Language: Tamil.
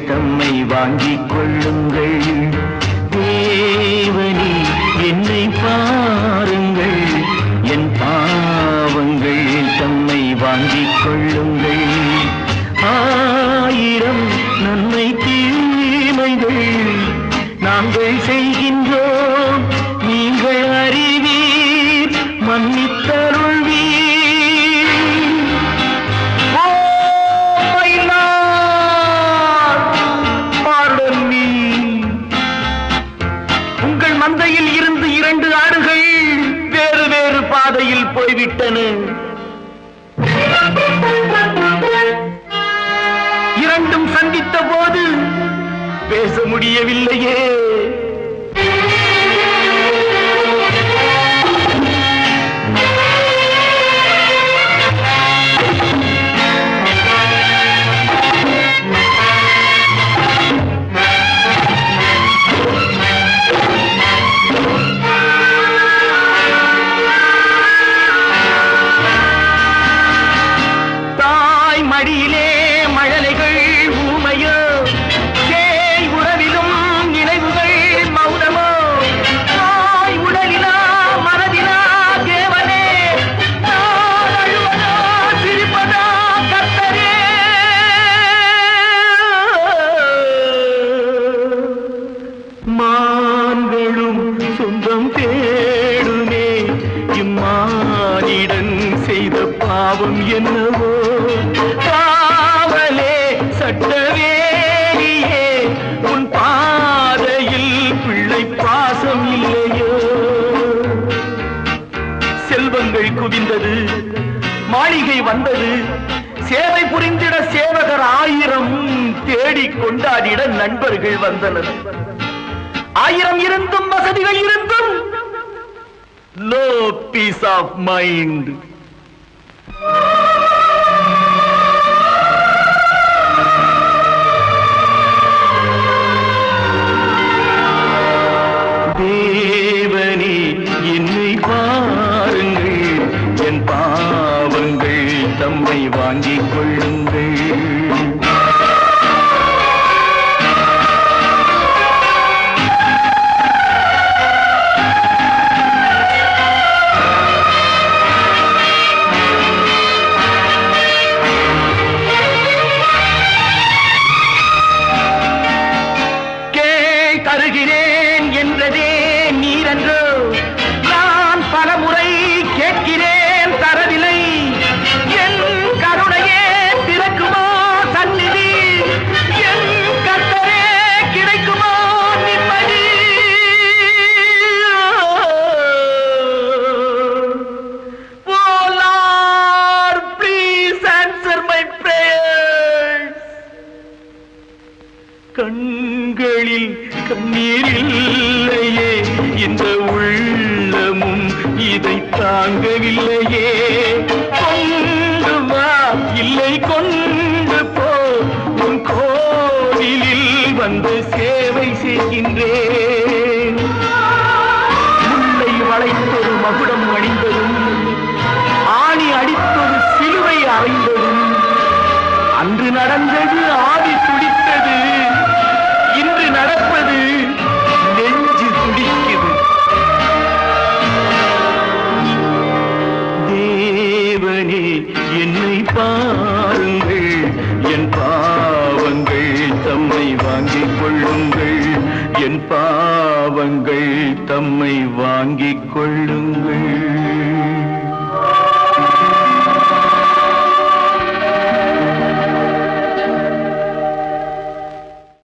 தம்மை வாங்கிக் கொள்ளுங்கள். தேவனே என்னை பாருங்கள், என் பாவங்கள் தம்மை வாங்கிக் கொள்ளுங்கள். ஆயிரம் நன்மை தீமைகள் நாங்கள் செய்கின்றோம், நீங்கள் அறிவீர், மன்னித்தருள்வீர். உங்கள் மந்தையில் இருந்து 2 ஆடுகள் வேறு வேறு பாதையில் போய்விட்டன. 2ம் சந்தித்த போது பேச முடியவில்லையே. மடியிலே மழலைகள் ஊமையோ, சேய் உறவிலும் நினைவுகள் மௌனமோ, தாய் உடலிலா மனதிலா தேவனே, நான் அழுவதா சிரிப்பதா கர்த்தரே. மான்களும் சொந்தம் தேடுமே, இம்மானிடன் செய்த பாவம் என்னவோ. காவலே சட்டவேலியே, உன் பாதையில் பிள்ளை பாசம் இல்லையோ. செல்வங்கள் குவிந்தது, மாளிகை வந்தது, சேவை புரிந்திட சேவகர் 1000 தேடிக் கொண்டாடிட நண்பர்கள் வந்தனர். 1000 இருந்தும் வசதிகள் இருந்தும் no peace of mind. தேவனே என்னை பாருங்கள், என் பாவங்கள் தம்மை வாங்கிக் கொள்ளுங்கள். தருகிறேன் என்றதே நீரன்றோ, நான் பலமுறை கேட்கிறேன் தரவில்லை. என் கருணையே திறக்குமோ சந்நிதி, என் கர்த்தரே கிடைக்குமோ நிம்மதி. Oh Lord, please answer my prayers. கண்களில் கண்ணீர் இல்லையே, இந்த உள்ளமும் இதை தாங்கவில்லையே. கொண்டு வா, இல்லை கொண்டு போ, உன் கோவிலில் வந்து சேவை செய்கின்றேன். முல்லை வளைத்தொரு மகுடம் அணிந்ததும், ஆணி அடித்தொரு சிலுவை அறைந்ததும், அன்று நடந்தது ஆவி துடித்தது, இன்று நடப்பது நெஞ்சு துடிக்குது. தேவனே என்னை பாருங்கள், என் பாவங்கள் தம்மை வாங்கிக் கொள்ளுங்கள், என் பாவங்கள் தம்மை வாங்கிக் கொள்ளுங்கள்.